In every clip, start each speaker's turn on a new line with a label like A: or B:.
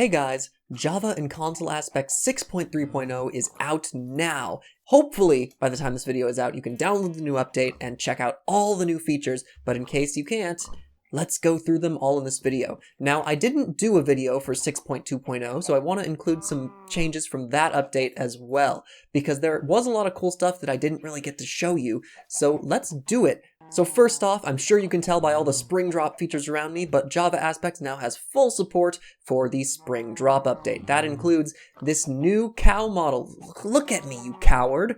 A: Hey guys, Java and Console Aspects 6.3.0 is out now. Hopefully, by the time this video is out, you can download the new update and check out all the new features, but in case you can't, let's go through them all in this video. Now, I didn't do a video for 6.2.0, so I want to include some changes from that update as well, because there was a lot of cool stuff that I didn't really get to show you, so let's do it. So first off, I'm sure you can tell by all the Spring Drop features around me, but Java Aspects now has full support for the Spring Drop update. That includes this new cow model. Look at me, you coward.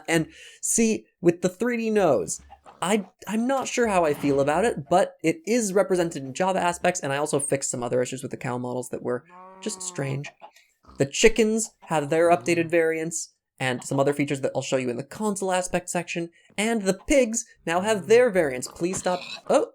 A: And see, with the 3D nose, I'm not sure how I feel about it, but it is represented in Java Aspects, and I also fixed some other issues with the cow models that were just strange. The chickens have their updated variants, and some other features that I'll show you in the console aspect section, and the pigs now have their variants. Please stop. Oh,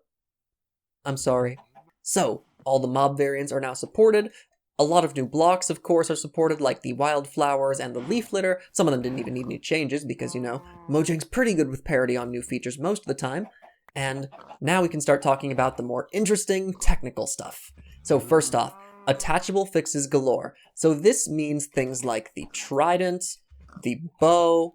A: I'm sorry. So, all the mob variants are now supported. A lot of new blocks, of course, are supported, like the wildflowers and the leaf litter. Some of them didn't even need any changes because, you know, Mojang's pretty good with parity on new features most of the time. And now we can start talking about the more interesting technical stuff. So first off, attachable fixes galore. So this means things like the trident, the bow,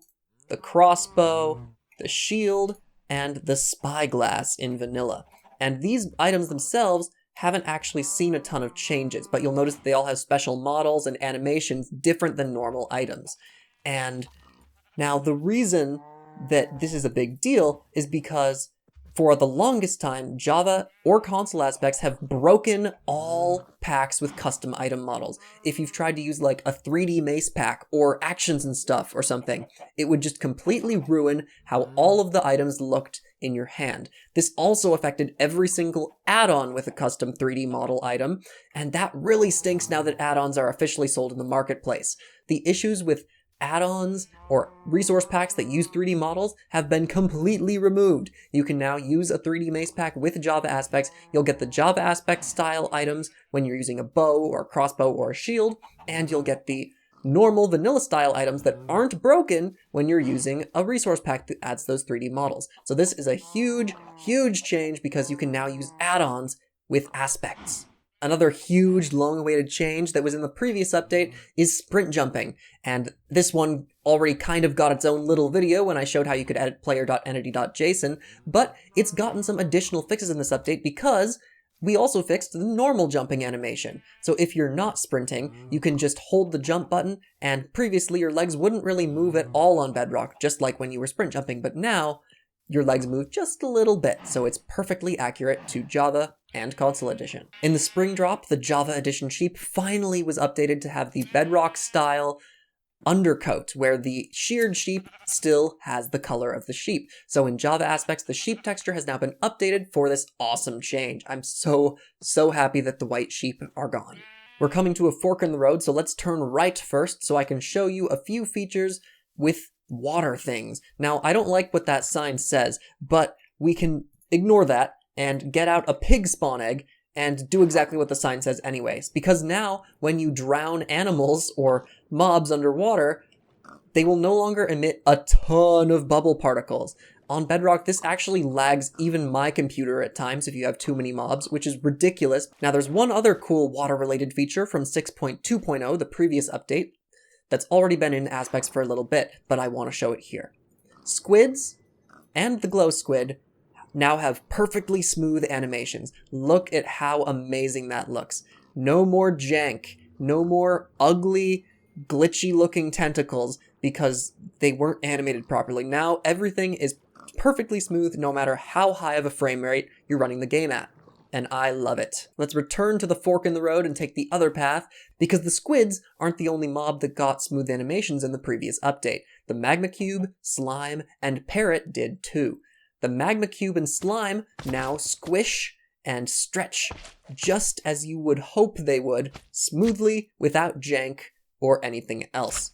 A: the crossbow, the shield, and the spyglass in vanilla. And these items themselves haven't actually seen a ton of changes, but you'll notice that they all have special models and animations different than normal items. And now the reason that this is a big deal is because for the longest time, Java or console aspects have broken all packs with custom item models. If you've tried to use like a 3D mace pack or actions and stuff or something, it would just completely ruin how all of the items looked in your hand. This also affected every single add-on with a custom 3D model item, and that really stinks now that add-ons are officially sold in the marketplace. The issues with add-ons or resource packs that use 3D models have been completely removed. You can now use a 3D mace pack with Java Aspects. You'll get the Java Aspect style items when you're using a bow or a crossbow or a shield, and you'll get the normal vanilla style items that aren't broken when you're using a resource pack that adds those 3D models. So this is a huge, huge change because you can now use add-ons with aspects. Another huge, long-awaited change that was in the previous update is sprint jumping, and this one already kind of got its own little video when I showed how you could edit player.entity.json, but it's gotten some additional fixes in this update because we also fixed the normal jumping animation. So if you're not sprinting, you can just hold the jump button, and previously your legs wouldn't really move at all on Bedrock, just like when you were sprint jumping, but now your legs move just a little bit, so it's perfectly accurate to Java and Console Edition. In the Spring Drop, the Java Edition sheep finally was updated to have the Bedrock style undercoat, where the sheared sheep still has the color of the sheep. So in Java Aspects, the sheep texture has now been updated for this awesome change. I'm so happy that the white sheep are gone. We're coming to a fork in the road, so let's turn right first so I can show you a few features with water things. Now, I don't like what that sign says, but we can ignore that and get out a pig spawn egg and do exactly what the sign says anyways. Because now, when you drown animals or mobs underwater, they will no longer emit a ton of bubble particles. On Bedrock, this actually lags even my computer at times if you have too many mobs, which is ridiculous. Now, there's one other cool water-related feature from 6.2.0, the previous update, that's already been in Aspects for a little bit, but I want to show it here. Squids and the glow squid now have perfectly smooth animations. Look at how amazing that looks. No more jank, no more ugly, glitchy looking tentacles because they weren't animated properly. Now everything is perfectly smooth no matter how high of a frame rate you're running the game at. And I love it. Let's return to the fork in the road and take the other path, because the squids aren't the only mob that got smooth animations in the previous update. The magma cube, slime, and parrot did too. The magma cube and slime now squish and stretch just as you would hope they would, smoothly, without jank or anything else.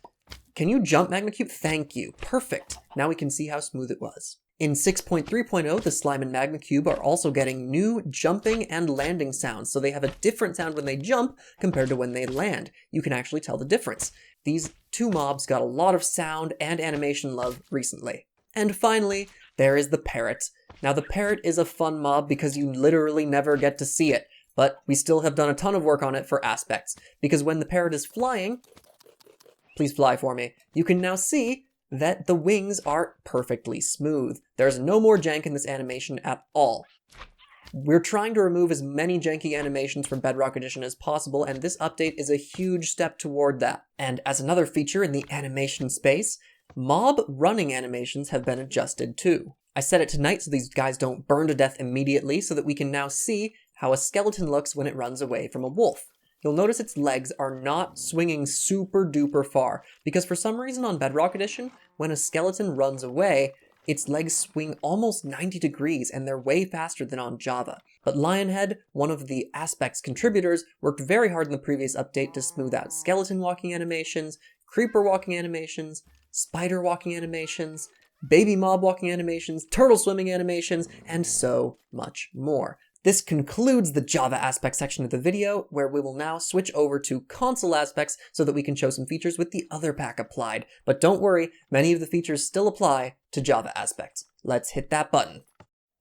A: Can you jump, magma cube? Thank you. Perfect. Now we can see how smooth it was. In 6.3.0, the slime and magma cube are also getting new jumping and landing sounds, so they have a different sound when they jump compared to when they land. You can actually tell the difference. These two mobs got a lot of sound and animation love recently. And finally, there is the parrot. Now the parrot is a fun mob because you literally never get to see it. But we still have done a ton of work on it for aspects, because when the parrot is flying, please fly for me, you can now see that the wings are perfectly smooth. There's no more jank in this animation at all. We're trying to remove as many janky animations from Bedrock Edition as possible, and this update is a huge step toward that. And as another feature in the animation space, mob running animations have been adjusted too. I set it to night so these guys don't burn to death immediately, so that we can now see how a skeleton looks when it runs away from a wolf. You'll notice its legs are not swinging super duper far, because for some reason on Bedrock Edition, when a skeleton runs away, its legs swing almost 90 degrees, and they're way faster than on Java. But Lionhead, one of the Aspects contributors, worked very hard in the previous update to smooth out skeleton walking animations, creeper walking animations, spider walking animations, baby mob walking animations, turtle swimming animations, and so much more. This concludes the Java aspect section of the video, where we will now switch over to console aspects so that we can show some features with the other pack applied. But don't worry, many of the features still apply to Java aspects. Let's hit that button.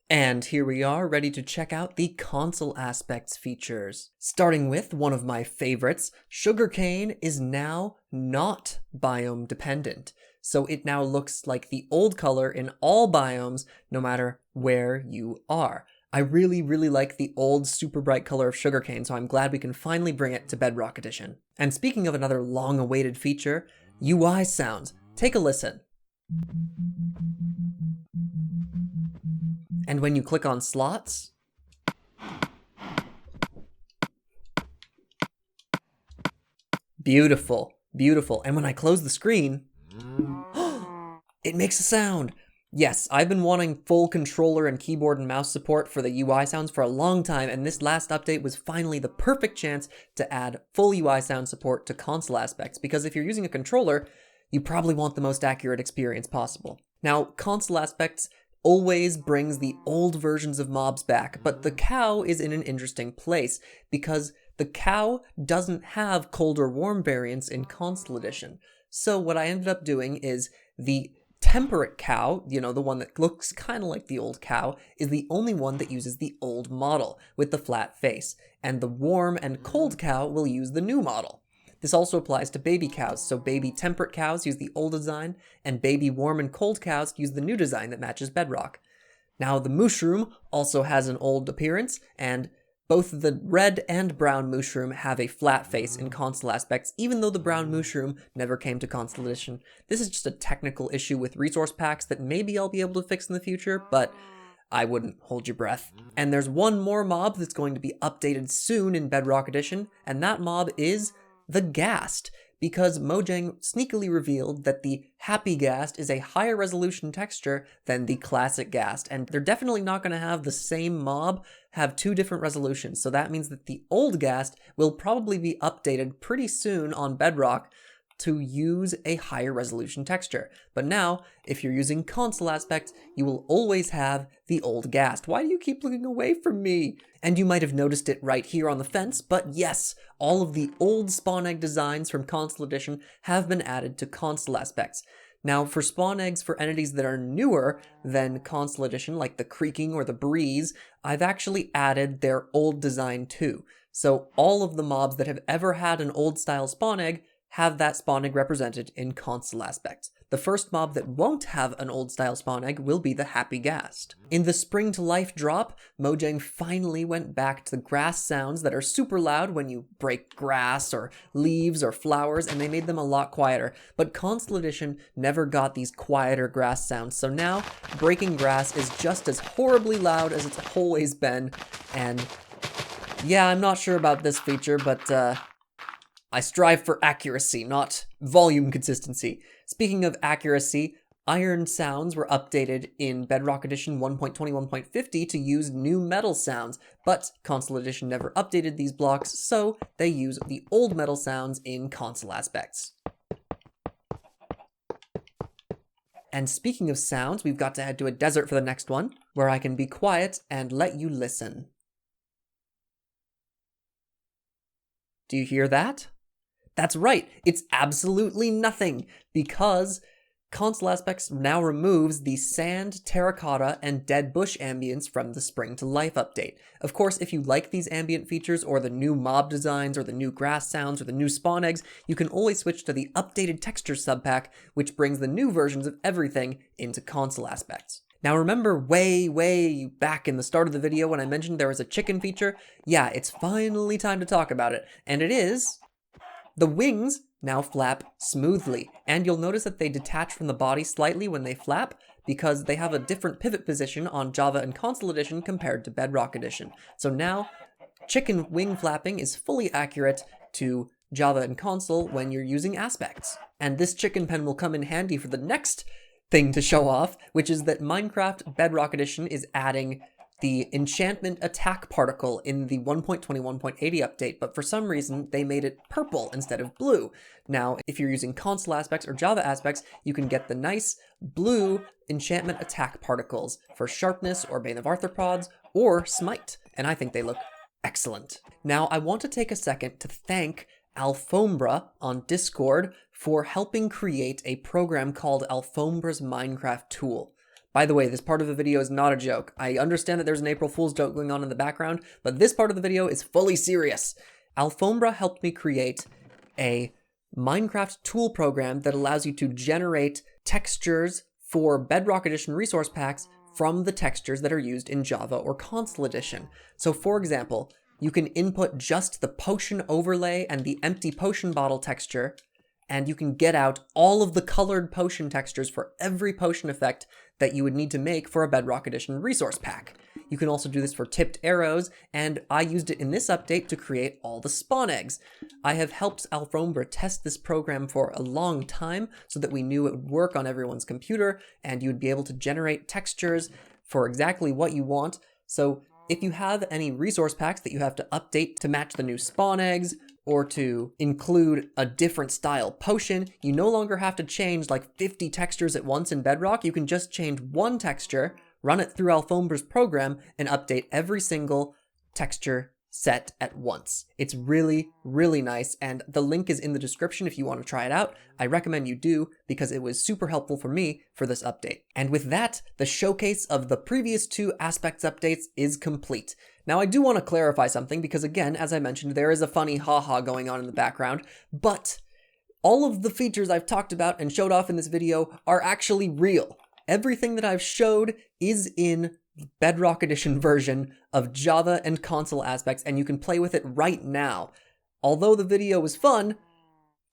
A: And here we are, ready to check out the console aspects features. Starting with one of my favorites, sugarcane is now not biome dependent. So it now looks like the old color in all biomes, no matter where you are. I really like the old super bright color of sugarcane, so I'm glad we can finally bring it to Bedrock Edition. And speaking of another long-awaited feature, UI sounds. Take a listen. And when you click on slots, beautiful, beautiful. And when I close the screen, it makes a sound. Yes, I've been wanting full controller and keyboard and mouse support for the UI sounds for a long time, and this last update was finally the perfect chance to add full UI sound support to console aspects, because if you're using a controller, you probably want the most accurate experience possible. Now, console aspects always brings the old versions of mobs back, but the cow is in an interesting place, because the cow doesn't have cold or warm variants in console edition. So what I ended up doing is the temperate cow, you know, the one that looks kind of like the old cow, is the only one that uses the old model with the flat face, and the warm and cold cow will use the new model. This also applies to baby cows, so baby temperate cows use the old design, and baby warm and cold cows use the new design that matches Bedrock. Now the mushroom also has an old appearance, and both the red and brown mushroom have a flat face in console aspects, even though the brown mushroom never came to console edition. This is just a technical issue with resource packs that maybe I'll be able to fix in the future, but I wouldn't hold your breath. And there's one more mob that's going to be updated soon in Bedrock Edition, and that mob is the Ghast, because Mojang sneakily revealed that the Happy Ghast is a higher resolution texture than the classic Ghast, and they're definitely not going to have the same mob have two different resolutions, so that means that the old Ghast will probably be updated pretty soon on Bedrock to use a higher resolution texture. But now, if you're using console aspects, you will always have the old Ghast. Why do you keep looking away from me? And you might have noticed it right here on the fence, but yes, all of the old spawn egg designs from console edition have been added to console aspects. Now, for spawn eggs for entities that are newer than console edition, like the Creaking or the Breeze, I've actually added their old design too. So all of the mobs that have ever had an old style spawn egg have that spawn egg represented in console aspects. The first mob that won't have an old style spawn egg will be the Happy Ghast. In the Spring to Life drop, Mojang finally went back to the grass sounds that are super loud when you break grass or leaves or flowers, and they made them a lot quieter. But console edition never got these quieter grass sounds, so now breaking grass is just as horribly loud as it's always been. And yeah, I'm not sure about this feature, but I strive for accuracy, not volume consistency. Speaking of accuracy, iron sounds were updated in Bedrock Edition 1.21.50 to use new metal sounds, but console edition never updated these blocks, so they use the old metal sounds in console aspects. And speaking of sounds, we've got to head to a desert for the next one, where I can be quiet and let you listen. Do you hear that? That's right, it's absolutely nothing, because Console Aspects now removes the sand, terracotta, and dead bush ambience from the Spring to Life update. Of course, if you like these ambient features or the new mob designs or the new grass sounds or the new spawn eggs, you can always switch to the updated textures subpack, which brings the new versions of everything into Console Aspects. Now remember way back in the start of the video when I mentioned there was a chicken feature? Yeah, it's finally time to talk about it, and it is... the wings now flap smoothly, and you'll notice that they detach from the body slightly when they flap because they have a different pivot position on Java and Console Edition compared to Bedrock Edition. So now, chicken wing flapping is fully accurate to Java and Console when you're using aspects. And this chicken pen will come in handy for the next thing to show off, which is that Minecraft Bedrock Edition is adding the enchantment attack particle in the 1.21.80 update, but for some reason they made it purple instead of blue. Now, if you're using Console Aspects or Java Aspects, you can get the nice blue enchantment attack particles for Sharpness or Bane of Arthropods or Smite, and I think they look excellent. Now, I want to take a second to thank Alfombra on Discord for helping create a program called Alfombra's MinecraftTool. By the way, this part of the video is not a joke. I understand that there's an April Fool's joke going on in the background, but this part of the video is fully serious. Alfombra helped me create a Minecraft tool program that allows you to generate textures for Bedrock Edition resource packs from the textures that are used in Java or Console Edition. So for example, you can input just the potion overlay and the empty potion bottle texture, and you can get out all of the colored potion textures for every potion effect that you would need to make for a Bedrock Edition resource pack. You can also do this for tipped arrows, and I used it in this update to create all the spawn eggs. I have helped Alfombra test this program for a long time so that we knew it would work on everyone's computer, and you would be able to generate textures for exactly what you want. So if you have any resource packs that you have to update to match the new spawn eggs, or to include a different style potion, you no longer have to change like 50 textures at once in Bedrock. You can just change one texture, run it through Alfombra's program, and update every single texture set at once. It's really nice, and the link is in the description if you want to try it out. I recommend you do, because it was super helpful for me for this update. And with that, the showcase of the previous two aspects updates is complete. Now I do want to clarify something, because again, as I mentioned, there is a funny haha going on in the background, but all of the features I've talked about and showed off in this video are actually real. Everything that I've showed is in Bedrock Edition version of Java and Console Aspects, and you can play with it right now. Although the video was fun,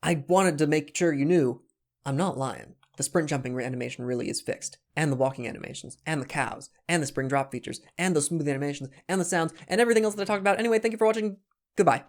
A: I wanted to make sure you knew I'm not lying. The sprint jumping animation really is fixed, and the walking animations, and the cows, and the spring drop features, and the smooth animations, and the sounds, and everything else that I talked about. Anyway, thank you for watching. Goodbye.